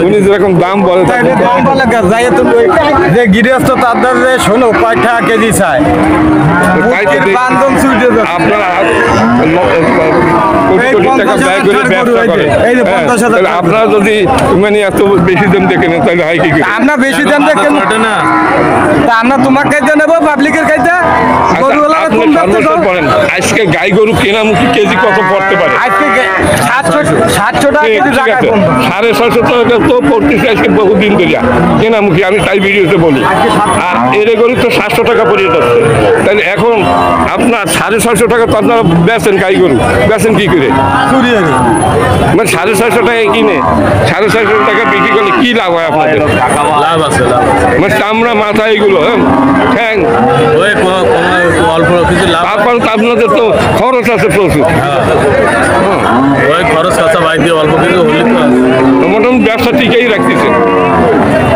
উনি যেরকম দাম বলে যে গৃহস্থ তাদের 16 কয় টাকা কেজি চায় আপনারা আপনারা যদি মানে এত বেশি দাম দেখেন তাহলে হয় কি আমরা বেশি দাম দেখেন না তা আমরা তোমার খাইতে নেবো পাবলিকের খাইতে করেন আজকে গাই গরু কেনামুখী কেজি কত পড়তে পারে আজকে 700 টাকা কেজি টাকা 650 টাকা তো পড়তেছে আজকে বহুদিন ধরে কেনামুখী আমি তাই ভিডিওতে বলি আর এরে গরু তো 700 টাকা পড়িয়ে যাচ্ছে তাহলে এখন আপনার 650 টাকা তো আপনারা বেচেন গাই গরু বেচেন কি করে মানে 650 টাকায় কিনে 650 টাকা বিক্রি করলে কি লাভ হয় আপনাদের লাভ আছে মানে চামড়া মাথা এগুলো হ্যাঁ অল্প কিছু লাভ তারপর তো আপনাদের তো খরচ আছে প্রচুর ওই খরচ খরচা বাদ দিয়ে অল্প কিছু হলে তো মোটামুটি ব্যবসা টিকেই রাখতেছে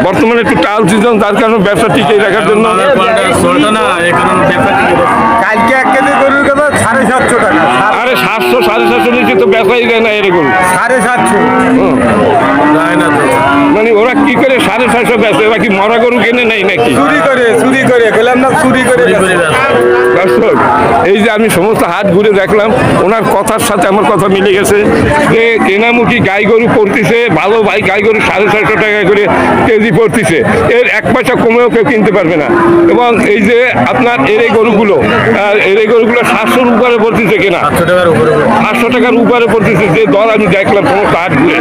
বর্তমানে একটু টাল সিজন তার কারণে ব্যবসা টিকেই রাখার জন্য চলছে না এই কারণে ব্যবসা কালকে 1 কেজি গরুর কথা 750 টাকা আরে 700 750 নিচে তো ব্যবসাই দেয় না এরকম 750 যায় না তো মানে ওরা কি করে 750 বেচে ওরা কি মরা গরু কেনে নেই নাকি চুরি করে বললাম না চুরি করে দর্শক এই যে আমি সমস্ত হাট ঘুরে দেখলাম ওনার কথার সাথে আমার কথা মিলে গেছে যে কেনামুখী গাই গরু পড়তেছে ভালো ভাই গাই গরু 650 টাকা করে কেজি পড়তেছে এর 1 পয়সা কমেও কেউ কিনতে পারবে না এবং এই যে আপনার এই গরুগুলো 700 উপরে পড়তেছে কেনা 800 টাকার উপরে পড়তেছে যে দর আমি দেখলাম সমস্ত হাট ঘুরে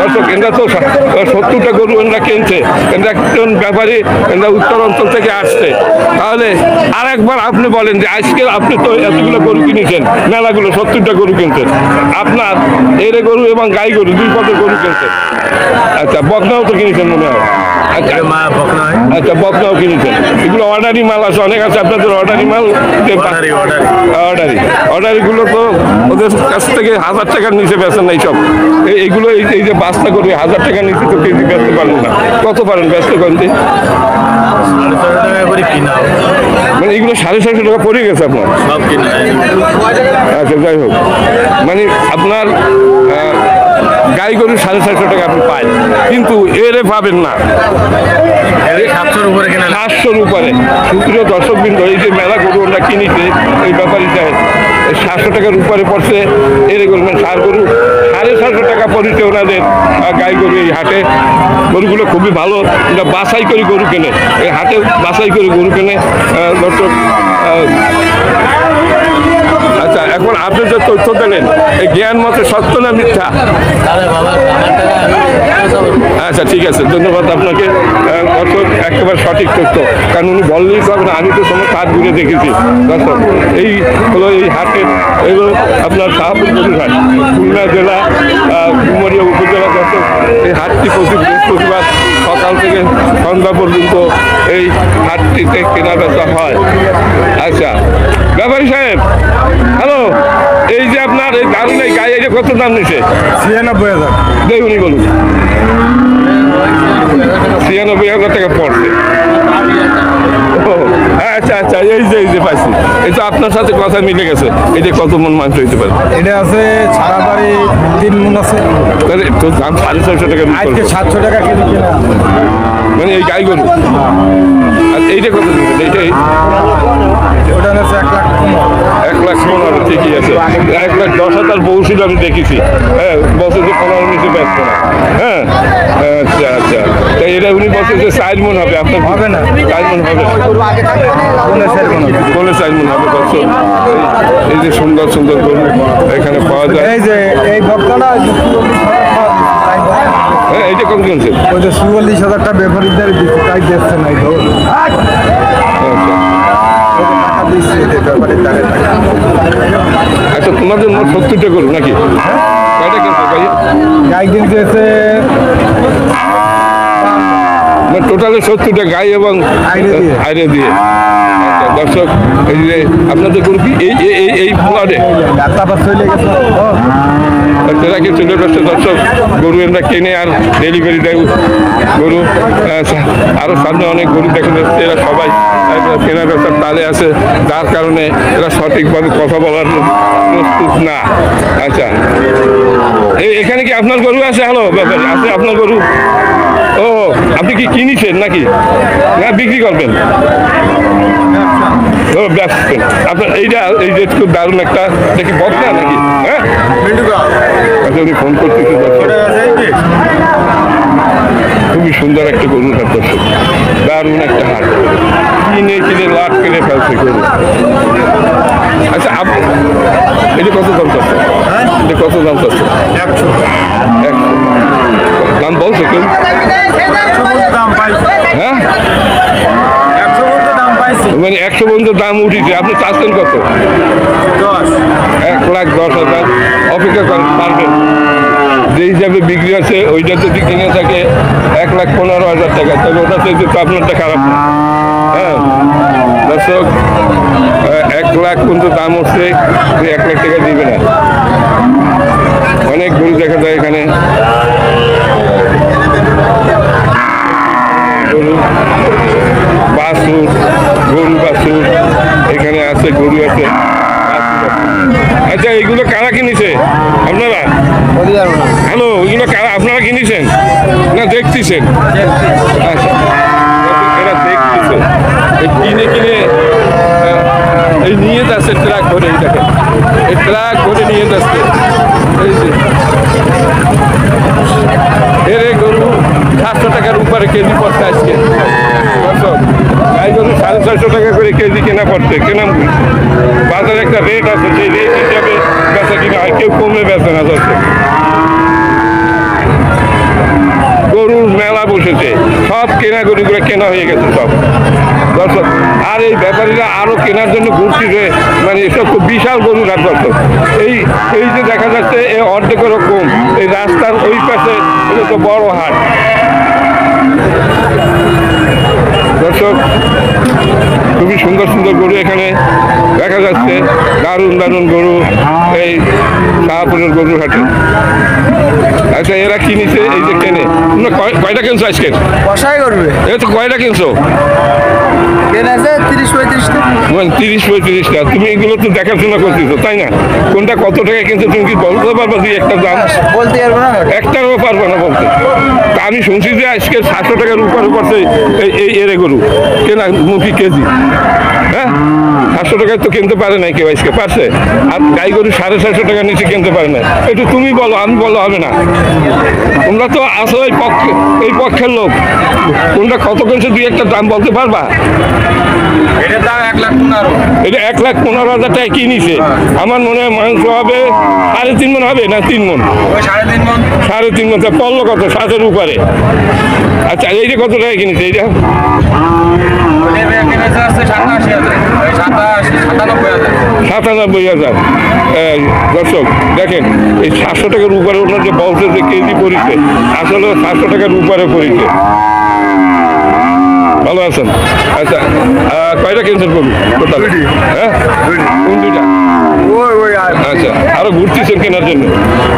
দর্শক এরা তো 70টা গরু এরা কিনছে এরা একজন ব্যাপারী এরা উত্তর অঞ্চল থেকে আসছে তাহলে আর একবার আপনি বলেন যে আজকে আপনি তো এতগুলো গরু কিনেছেন মেলাগুলো 70টা গরু কিনছেন আপনার এরে গরু এবং গাই গরু 2 পদের গরু কিনছেন আচ্ছা বকনাও তো কিনেছেন মনে হয় আচ্ছা বকনাও কিনেছেন এগুলো অর্ডারি মাল আছে অনেক আছে আপনাদের অর্ডারি মাল অর্ডারিগুলো তো ওদের কাছ থেকে 1000 টাকার নিচে বেচেন নাই সব এইগুলো এই যে বাস্তা করে 1000 টাকার নিচে তো কেজি বেচতে পারেন না কত পারেন ব্যস্ত করেন মানে এগুলো 650 টাকা পড়ে গেছে আপনার আচ্ছা যাই হোক মানে আপনার গাই গরু 650 টাকা আপনি পান কিন্তু এরে পাবেন না 700 উপরে কেনা 700 উপরে সুপ্রিয় দর্শকবৃন্দ এই যে মেলা গরু ওরা কিনেছে এই ব্যাপারী চায় 700 টাকার উপরে পড়ছে এরে গরু মানে সার গরু 750 টাকা পড়েছে ওনাদের গাই গরু এই হাটে গরুগুলো খুবই ভালো এটা বাছাই করে গরু কেনে এই হাটে বাছাই করে গরু কেনে দর্শক আচ্ছা এখন আপনি যে তথ্য দিলেন এই জ্ঞান মতে সত্য না মিথ্যা আচ্ছা ঠিক আছে ধন্যবাদ আপনাকে দর্শক একেবারে সঠিক তথ্য কারণ উনি বললেই হবে না আমি তো সমস্ত হাট ঘুরে দেখেছি দর্শক এই হলো এই হাটের এগুলো আপনার শাহপুর গরুর হাট খুলনা জেলা ডুমুরিয়া উপজেলা দর্শক এই হাটটি প্রতি বৃহস্পতিবার সকাল থেকে সন্ধ্যা পর্যন্ত এই হাটটিতে কেনা বেচা হয় আচ্ছা ব্যাপারী সাহেব হ্যালো এই যে আপনার এই দারুণ এই গায়ে এটা কত দাম নিচ্ছে 96,000 দেখুনি বলুন 96,000 টাকা পড়ছে আচ্ছা আচ্ছা এই যে পাইছি এই তো আপনার সাথে কথা মিলে গেছে এটা কত মন মাংস হইতে পারে এটা আছে সারা বাড়ি 3 মন আছে তাহলে তো দাম 650 টাকা আজকে 700 টাকা কেজি কিনা মানে এই গাই গরু আর এইটা কত এইটাই ওটা আছে 1,15,000 ঠিকই আছে 1,10,000 বউশিল আমি দেখেছি হ্যাঁ বছর যে 15 নিচে ব্যস্ত না হ্যাঁ আচ্ছা আচ্ছা তাই এটা উনি বছর যে 4 মন হবে আপনার হবে না 4 মন হবে কোনে 4 মন হবে দর্শক এই যে সুন্দর সুন্দর গরু এখানে পাওয়া যায় এই যে এই ভক্তটা হ্যাঁ এইটা কত কিনছে ওই যে 44,000 টাকা ব্যাপারীদের তাই দেখছে নাই তো আচ্ছা তোমাদের মোট 70টা গরু নাকি কয়টা কিনছে ভাইয়া গাই কিনছে টোটালে 70টা গাই এবং আইরে দিয়ে দর্শক এই যে আপনাদের গরু কি এই ফ্লাডে ট্রাকে চলে যাচ্ছে দর্শক গরু এরা কেনে আর ডেলিভারি দেয় গরু আরও সামনে অনেক গরু দেখা যাচ্ছে এরা সবাই কেনা বেচার তালে আছে যার কারণে এরা সঠিকভাবে কথা বলার প্রস্তুত না আচ্ছা এখানে কি আপনার গরু আছে? হ্যালো ব্যাপারে আছে আপনার গরু? ও আপনি কি কিনেছেন নাকি না বিক্রি করবেন? ও ব্যস্ত আপনার এইটা এই যে খুব দারুণ একটা দেখি বদলা নাকি? হ্যাঁ আচ্ছা উনি ফোন করতেছে খুবই সুন্দর একটা গরু হাট দর্শক, দারুণ একটা হাট, কিনে লাট কিনে ফেলছে গরু। আচ্ছা এটা কত দাম চাচ্ছে? এটা কত দাম চাচ্ছে? 100 দাম বলছে কেউ? হ্যাঁ মানে 100 পর্যন্ত দাম উঠেছে, আপনি চাচ্ছেন কত? 1,10,000। অপেক্ষা করেন, পারবেন যে হিসাবে বিক্রি আছে ওইটা যদি কিনে থাকে 1,15,000 টাকা, তবে ওটা থেকে তো আপনারটা খারাপ না। হ্যাঁ দর্শক 1 লাখ পর্যন্ত দাম হচ্ছে, 1 লাখ টাকা দিবে না। অনেক গরু দেখা যায় এখানে, বাছুর, গরু বাছুর এখানে আছে, গরু আছে। আচ্ছা এইগুলো কারা কিনেছে? আপনারা? হ্যালো ওইগুলো কারা আপনারা কিনেছেন না দেখতেছেন? আচ্ছা এরা দেখতেছে, কিনে এই নিয়ে যাচ্ছে ট্রাক ধরে, এই দেখেন এই ট্রাক ধরে নিয়ে যাচ্ছে। এই যে এর গরু 700 টাকার উপরে কেজি পড়ছে আজকে। গাই গরু 650 টাকা করে কেজি কেনা পড়ছে, কেনা বাজারে একটা রেট আছে, সেই রেট হিসাবে বেচা কিনা হয়, কেউ কমে বেচে না যাচ্ছে। গরুর মেলা বসেছে, সব কেনা গরুগুলো কেনা হয়ে গেছে সব দর্শক। আর এই ব্যাপারীরা আরো কেনার জন্য ঘুরছে, মানে এসব খুব বিশাল গরুর হাট দর্শক। এই যে দেখা যাচ্ছে এই অর্ধেকেরও কম, এই রাস্তার ওই পাশে এটা তো বড় হাট দর্শক। খুবই সুন্দর সুন্দর গরু এখানে দেখা যাচ্ছে, দারুণ দারুণ গরু এই শাহপুরের গরুর হাটে। আচ্ছা এরা কিনেছে, এই যে কেনে, কয়টা কিনছো আজকে? বসাই করবে এ তো কয়টা কিনছো? 30-35টা। তুমি এগুলো তো দেখাশোনা করতেছো তাই না? কোনটা কত টাকা কিনছো তুমি কি বলতে পারবা? তুই একটা দাম বলতে পারবো না, একটারও পারবো না বলতে। তা আমি শুনছি যে আজকে 700 টাকার উপরে পড়ছে এই এরে গরু কেনা মুখী কেজি। হ্যাঁ 700 টাকায় তো কিনতে পারে নাই কেউ, আজকে পারছে? আর গাই গরু 750 টাকা নিচে কিনতে পারে না। একটু তুমি বলো, আমি বলো হবে না? তোমরা তো আসো এই পক্ষের লোক, তোমরা কত কিনছো দুই একটা দাম বলতে পারবা? এটার দাম 1,15,000। এটা 1,15,000 টাকা কিনেছে। আমার মনে হয় মাংস হবে 3.5 মণ হবে না 3 মণ? 3.5 মণ। 3.5 মণ পড়লো কত? 7-এর উপরে। আচ্ছা এইটা কত টাকা কিনেছে? এইটা 97,000। দর্শক দেখেন এই 700 টাকার উপরে ওনার যে বলছে যে কেজি পড়িছে, আসলে 700 টাকার উপরে পড়িছে। ভালো আছেন? আচ্ছা কয়টা কিনছেন গরু টোটাল? হ্যাঁ কোন দুইটা? আচ্ছা আরো ঘুরতেছেন কেনার জন্য?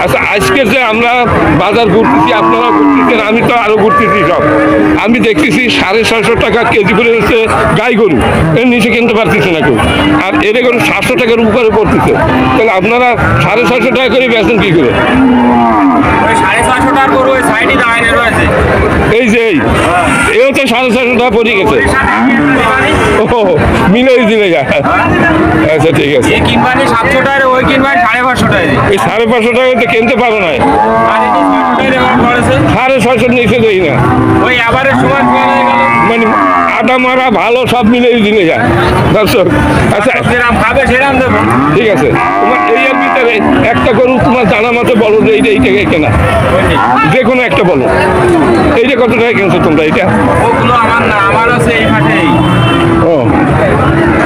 আচ্ছা আজকে যে আমরা বাজার ঘুরতেছি, আপনারা ঘুরতেছেন, আমি তো আরো ঘুরতেছি সব। আমি দেখতেছি 650 টাকা কেজি করে হচ্ছে গাই গরু, এর নিচে কিনতে পারতেছে না কেউ। আর এর গরু 700 টাকার উপরে পড়তেছে, তাহলে আপনারা 650 টাকা করে বেচেন কি করে? 650 টাকার গরু ওই সাইডে দাঁড়িয়ে রয়েছে। এই যে এও তো 650 টাকা পড়ে গেছে। ও মিলে দিলে যা। আচ্ছা ঠিক আছে। এই কিনবানি 700 টাকার, ওই কিনবানি 550 টাকা। এই 550 টাকা তো কিনতে পারো না, 650 নিচে দেই না। ওই আবার সময় হয়ে গেল, মানে আটা মারা ভালো সব মিলে দিলে যা দর্শক। আচ্ছা যেরাম খাবে সেরাম দেবো। ঠিক আছে, তোমার এই এর ভিতরে একটা গরু তোমার জানা মতো বলো যে এইটা এই টাকায় কেনা, যে কোনো একটা বলো। এইটা কত টাকা কিনছো তোমরা? এইটা ওগুলো আমার না, আমার আছে এই হাটেই। ও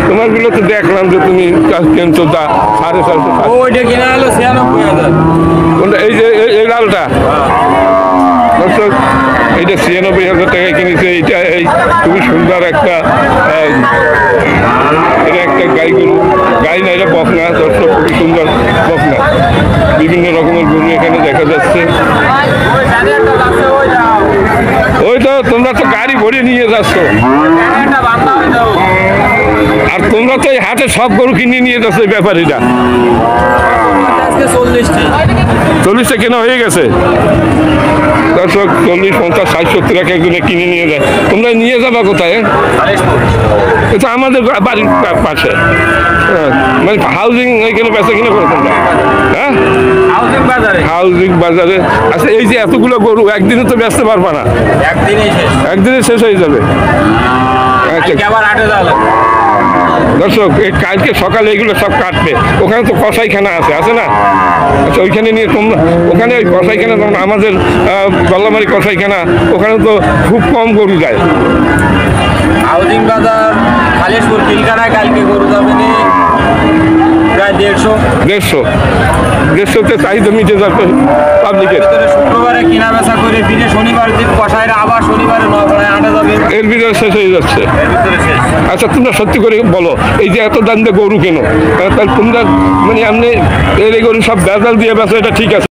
তোমারগুলো তো দেখলাম যে তুমি কিনছো তা 450। ওইটা কিনা হলো 96,000। কোনটা? এই যে এই লালটা দর্শক, এইটা 96,000 টাকায় কিনেছে। এইটা এই খুবই সুন্দর একটা, এটা একটা গাই গরু, গাই না এটা বকনা দর্শক, খুবই সুন্দর বকনা। বিভিন্ন রকমের গরু এখানে দেখা যাচ্ছে। ওই তো তোমরা তো গাড়ি ভরে নিয়ে যাচ্ছ। আর তোমরা তো এই হাটে সব গরু কিনে নিয়ে যাচ্ছে ব্যাপারীরা। আজকে 40টি 40টা কেনা হয়ে গেছে। দর্শক 40, 50, 60, 70 টাকা একজনে কিনে নিয়ে যায়। তোমরা নিয়ে যাবা কোথায়? এটা আমাদের বাড়ির পাশে। হ্যাঁ, মানে হাউজিং এখানে বেচা কিনা করে তোমরা? হ্যাঁ, হাউজিং বাজারে হাউজিং বাজারে। আচ্ছা, এই যে এতগুলো গরু একদিনে তো বেচতে পারবা না, একদিনই শেষ, একদিনে শেষ হয়ে যাবে। আচ্ছা আবার হাটে যাওয়া লাগবে। দর্শক, এই কালকে সকালে এগুলো সব কাটবে। ওখানে তো কসাইখানা আছে না? আচ্ছা, ওইখানে নিয়ে তোমরা ওখানে ওই কসাইখানা, তখন আমাদের গল্লামারি কসাইখানা, ওখানে তো খুব কম গরু যায়। হাউজিং বাজার খালেশপুর পিলখানায় কালকে গরু যাবে নি প্রায় 150তে চাহিদা মিটে যাবে পাবলিকের। ভিতরে শুক্রবারে কিনা বেচা করে ফিরে শনিবার দিন কষাইরা আবার শনিবারে নগড়ায় আটা যাবে, এর ভিতরে শেষ হয়ে যাচ্ছে। এর ভিতরে শেষ। আচ্ছা, তোমরা সত্যি করে বলো, এই যে এত দাম দিয়ে গরু কেনো, তাহলে তোমরা মানে আপনি এই গরু সব বেজাল দিয়ে বেচো, এটা ঠিক আছে?